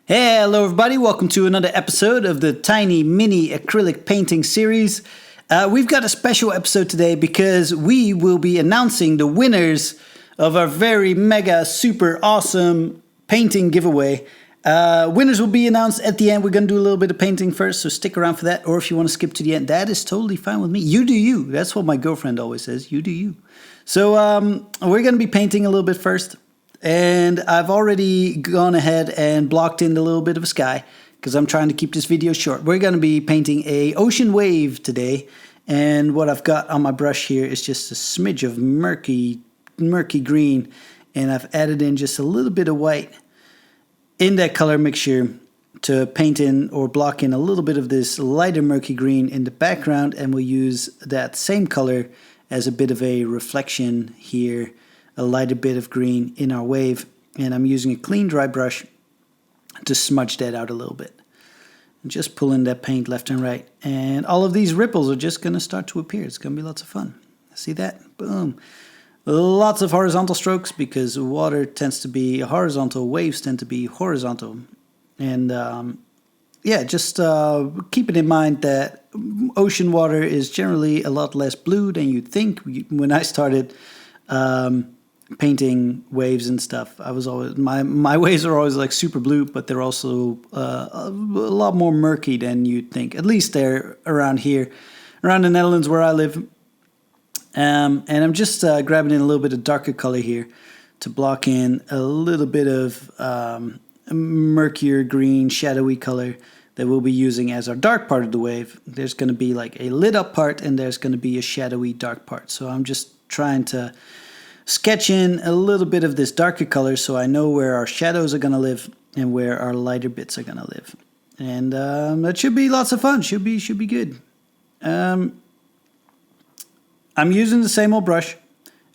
Hey, hello everybody, welcome to another episode of the Tiny Mini Acrylic Painting Series. We've got a special episode today because we will be announcing the winners of our very mega super awesome painting giveaway. Winners will be announced at the end. We're going to do a little bit of painting first, so stick around for that. Or if you want to skip to the end, that is totally fine with me. You do you. That's what my girlfriend always says. You do you. So we're going to be painting a little bit first. And I've already gone ahead and blocked in a little bit of a sky because I'm trying to keep this video short. We're going to be painting a ocean wave today. And what I've got on my brush here is just a smidge of murky green. And I've added in just a little bit of white in that color mixture to paint in or block in a little bit of this lighter murky green in the background. And we'll use that same color as a bit of a reflection here. A lighter bit of green in our wave, and I'm using a clean dry brush to smudge that out a little bit. And just pulling that paint left and right, and all of these ripples are just going to start to appear. It's going to be lots of fun. See that? Boom. Lots of horizontal strokes because water tends to be horizontal, waves tend to be horizontal. And yeah, just keeping in mind that ocean water is generally a lot less blue than you'd think. When I started painting waves and stuff, I was always my waves are always like super blue, but they're also a lot more murky than you'd think. At least they're around here, around the Netherlands where I live. And I'm just grabbing in a little bit of darker color here to block in a little bit of murkier green, shadowy color that we'll be using as our dark part of the wave. There's going to be like a lit up part, and there's going to be a shadowy dark part. So I'm just trying to sketch in a little bit of this darker color so I know where our shadows are going to live and where our lighter bits are going to live. And that should be lots of fun. Should be good. I'm using the same old brush.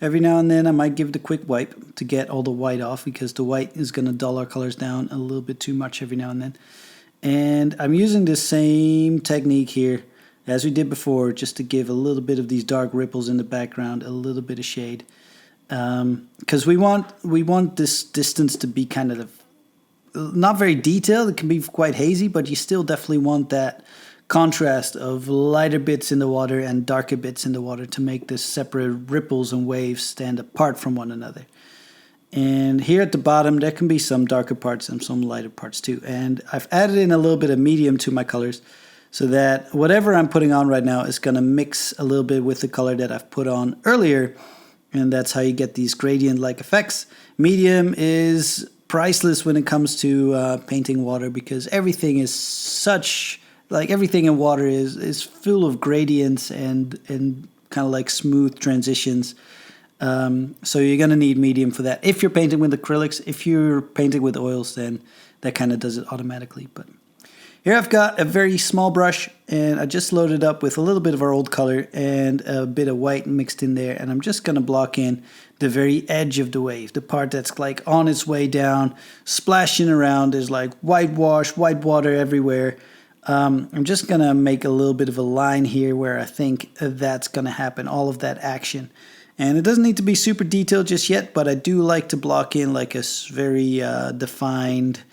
Every now and then I might give it a quick wipe to get all the white off because the white is going to dull our colors down a little bit too much every now and then. And I'm using the same technique here as we did before, just to give a little bit of these dark ripples in the background, a little bit of shade. Because we want this distance to be kind of not very detailed. It can be quite hazy, but you still definitely want that contrast of lighter bits in the water and darker bits in the water to make the separate ripples and waves stand apart from one another. And here at the bottom, there can be some darker parts and some lighter parts too. And I've added in a little bit of medium to my colors so that whatever I'm putting on right now is going to mix a little bit with the color that I've put on earlier. And that's how you get these gradient-like effects. Medium is priceless when it comes to painting water because everything is everything in water is full of gradients and kind of like smooth transitions. So you're going to need medium for that. If you're painting with acrylics, if you're painting with oils, then that kind of does it automatically. But here I've got a very small brush, and I just loaded up with a little bit of our old color and a bit of white mixed in there, and I'm just going to block in the very edge of the wave, the part that's like on its way down, splashing around. There's like whitewash, white water everywhere. I'm just going to make a little bit of a line here where I think that's going to happen, all of that action. And it doesn't need to be super detailed just yet, but I do like to block in like a very defined,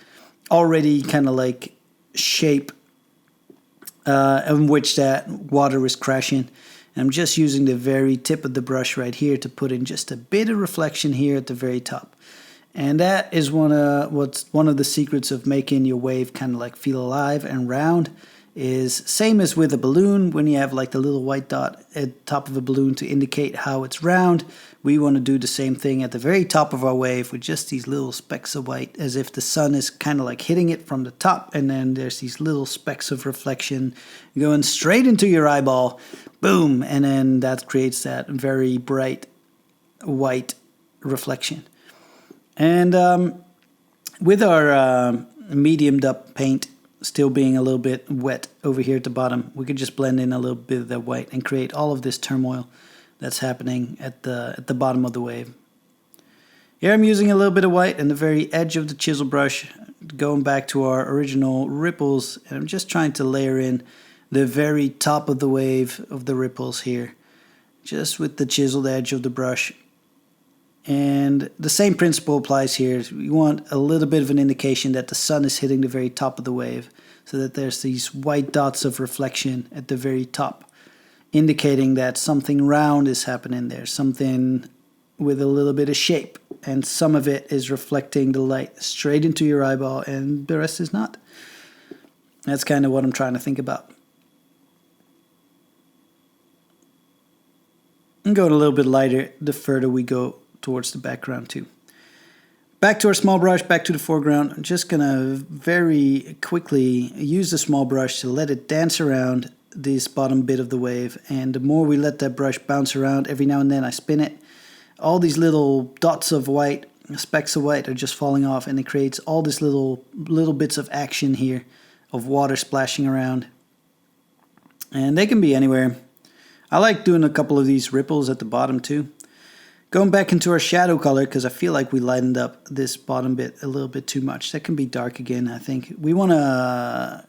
already kind of like shape in which that water is crashing. And I'm just using the very tip of the brush right here to put in just a bit of reflection here at the very top. And that is one of the secrets of making your wave kind of like feel alive and round. Is same as with a balloon. When you have like the little white dot at the top of a balloon to indicate how it's round, we want to do the same thing at the very top of our wave with just these little specks of white, as if the sun is kind of like hitting it from the top, and then there's these little specks of reflection going straight into your eyeball, boom, and then that creates that very bright white reflection. And with our mediumed up paint still being a little bit wet over here at the bottom, we could just blend in a little bit of that white and create all of this turmoil that's happening at the bottom of the wave. Here I'm using a little bit of white and the very edge of the chisel brush, going back to our original ripples, and I'm just trying to layer in the very top of the wave of the ripples here, just with the chiseled edge of the brush. And the same principle applies here. We want a little bit of an indication that the sun is hitting the very top of the wave, so that there's these white dots of reflection at the very top, indicating that something round is happening there, something with a little bit of shape, and some of it is reflecting the light straight into your eyeball and the rest is not. That's kind of what I'm trying to think about. I'm going a little bit lighter the further we go towards the background too. Back to our small brush, back to the foreground. I'm just gonna very quickly use the small brush to let it dance around this bottom bit of the wave, and the more we let that brush bounce around, every now and then I spin it, all these little dots of white, specks of white are just falling off, and it creates all these little bits of action here of water splashing around, and they can be anywhere. I like doing a couple of these ripples at the bottom too. Going back into our shadow color, because I feel like we lightened up this bottom bit a little bit too much. That can be dark again, I think. We want to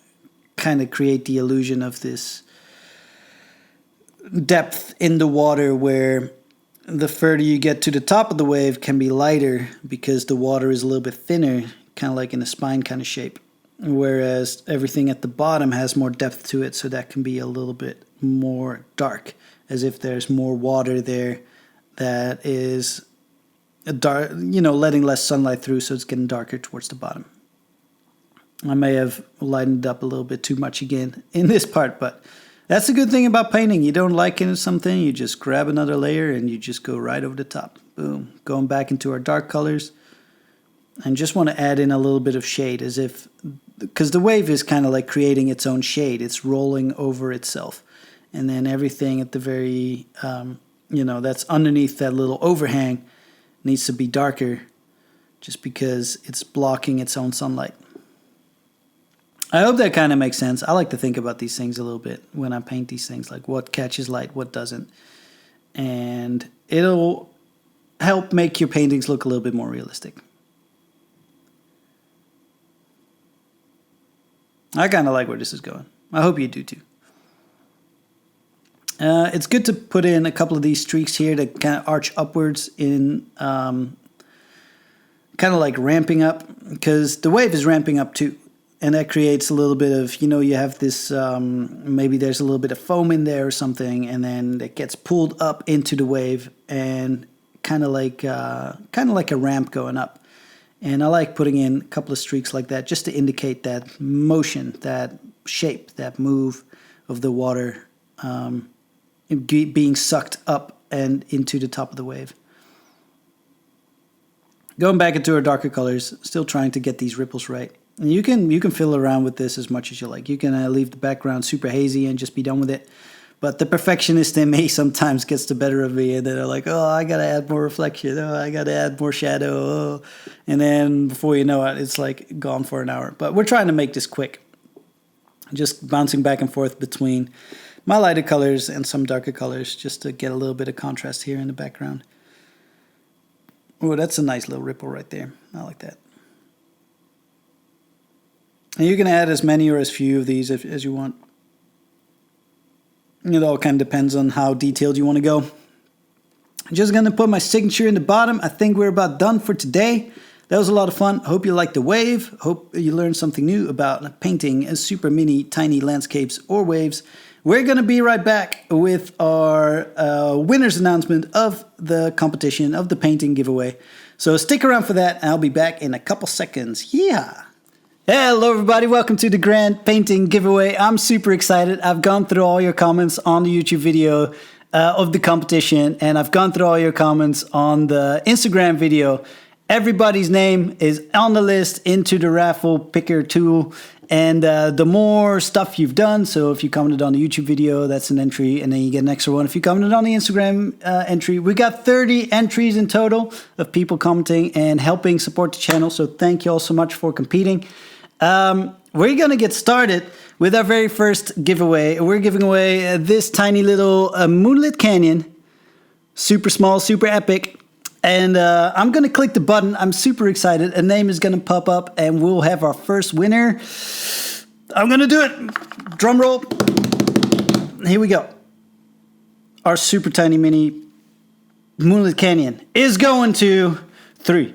kind of create the illusion of this depth in the water where the further you get to the top of the wave can be lighter because the water is a little bit thinner, kind of like in a spine kind of shape. Whereas everything at the bottom has more depth to it, so that can be a little bit more dark, as if there's more water there that is dark, letting less sunlight through, so it's getting darker towards the bottom. I may have lightened up a little bit too much again in this part, but that's the good thing about painting. You don't like something, you just grab another layer and you just go right over the top. Boom. Going back into our dark colors, and just want to add in a little bit of shade, as if, because the wave is kind of like creating its own shade. It's rolling over itself, and then everything at the very that's underneath that little overhang needs to be darker, just because it's blocking its own sunlight. I hope that kind of makes sense. I like to think about these things a little bit when I paint these things, like what catches light, what doesn't, and it'll help make your paintings look a little bit more realistic. I kind of like where this is going. I hope you do too. It's good to put in a couple of these streaks here that kind of arch upwards in kind of like ramping up, because the wave is ramping up too. And that creates a little bit of, you have this, maybe there's a little bit of foam in there or something, and then it gets pulled up into the wave and kind of like a ramp going up. And I like putting in a couple of streaks like that just to indicate that motion, that shape, that move of the water being sucked up and into the top of the wave. Going back into our darker colors, still trying to get these ripples right. And you can fiddle around with this as much as you like. You can leave the background super hazy and just be done with it. But the perfectionist in me sometimes gets the better of me, and then they're like, oh, I got to add more reflection. Oh, I got to add more shadow. Oh. And then before you know it, it's like gone for an hour. But we're trying to make this quick. Just bouncing back and forth between my lighter colors and some darker colors just to get a little bit of contrast here in the background. Oh, that's a nice little ripple right there. I like that. And you can add as many or as few of these as you want. It all kind of depends on how detailed you want to go. I'm just going to put my signature in the bottom. I think we're about done for today. That was a lot of fun. Hope you liked the wave. Hope you learned something new about painting super mini, tiny landscapes or waves. We're going to be right back with our winner's announcement of the competition, of the painting giveaway. So stick around for that, and I'll be back in a couple seconds. Yeah! Hello everybody, welcome to the grand painting giveaway. I'm super excited. I've gone through all your comments on the YouTube video of the competition, and I've gone through all your comments on the Instagram video. Everybody's name is on the list into the raffle picker tool, and the more stuff you've done, so if you commented on the YouTube video, that's an entry, and then you get an extra one. If you commented on the Instagram entry, we got 30 entries in total of people commenting and helping support the channel, so thank you all so much for competing. We're going to get started with our very first giveaway. We're giving away this tiny little Moonlit Canyon. Super small, super epic. And I'm going to click the button. I'm super excited. A name is going to pop up and we'll have our first winner. I'm going to do it. Drum roll. Here we go. Our super tiny mini Moonlit Canyon is going to 3,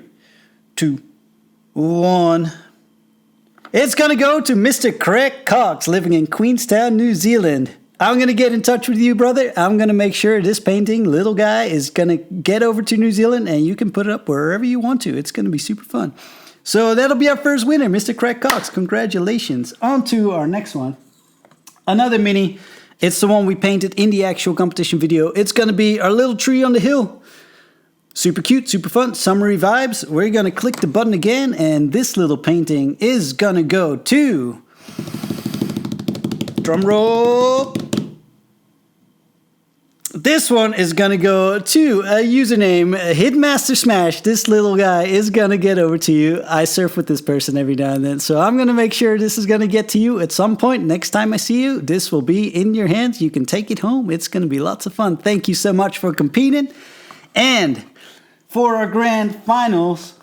2, 1. It's going to go to Mr. Craig Cox living in Queenstown, New Zealand. I'm going to get in touch with you, brother. I'm going to make sure this painting, little guy, is going to get over to New Zealand and you can put it up wherever you want to. It's going to be super fun. So that'll be our first winner, Mr. Craig Cox. Congratulations. On to our next one. Another mini. It's the one we painted in the actual competition video. It's going to be our little tree on the hill. Super cute, super fun, summery vibes. We're going to click the button again, and this little painting is going to go to... Drum roll. This one is going to go to a username, Hitmaster Smash. This little guy is going to get over to you. I surf with this person every now and then, so I'm going to make sure this is going to get to you at some point. Next time I see you, this will be in your hands. You can take it home. It's going to be lots of fun. Thank you so much for competing. And for our grand finals,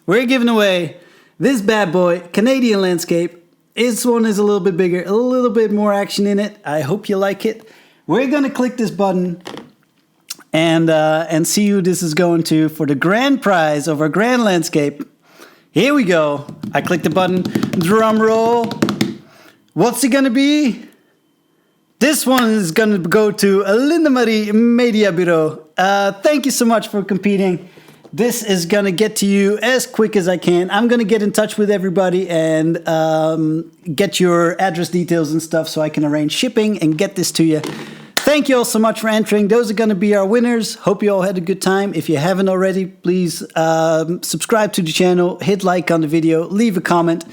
we're giving away this bad boy, Canadian Landscape. This one is a little bit bigger, a little bit more action in it. I hope you like it. We're going to click this button and see who this is going to for the grand prize of our grand landscape. Here we go. I click the button. Drum roll. What's it going to be? This one is going to go to Linda Marie Media Bureau. Thank you so much for competing. This is going to get to you as quick as I can. I'm going to get in touch with everybody and get your address details and stuff so I can arrange shipping and get this to you. Thank you all so much for entering. Those are going to be our winners. Hope you all had a good time. If you haven't already, please subscribe to the channel, hit like on the video, leave a comment,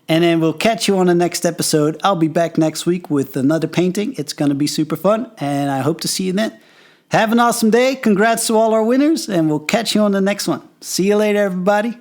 and then we'll catch you on the next episode. I'll be back next week with another painting. It's going to be super fun, and I hope to see you then. Have an awesome day. Congrats to all our winners, and we'll catch you on the next one. See you later, everybody.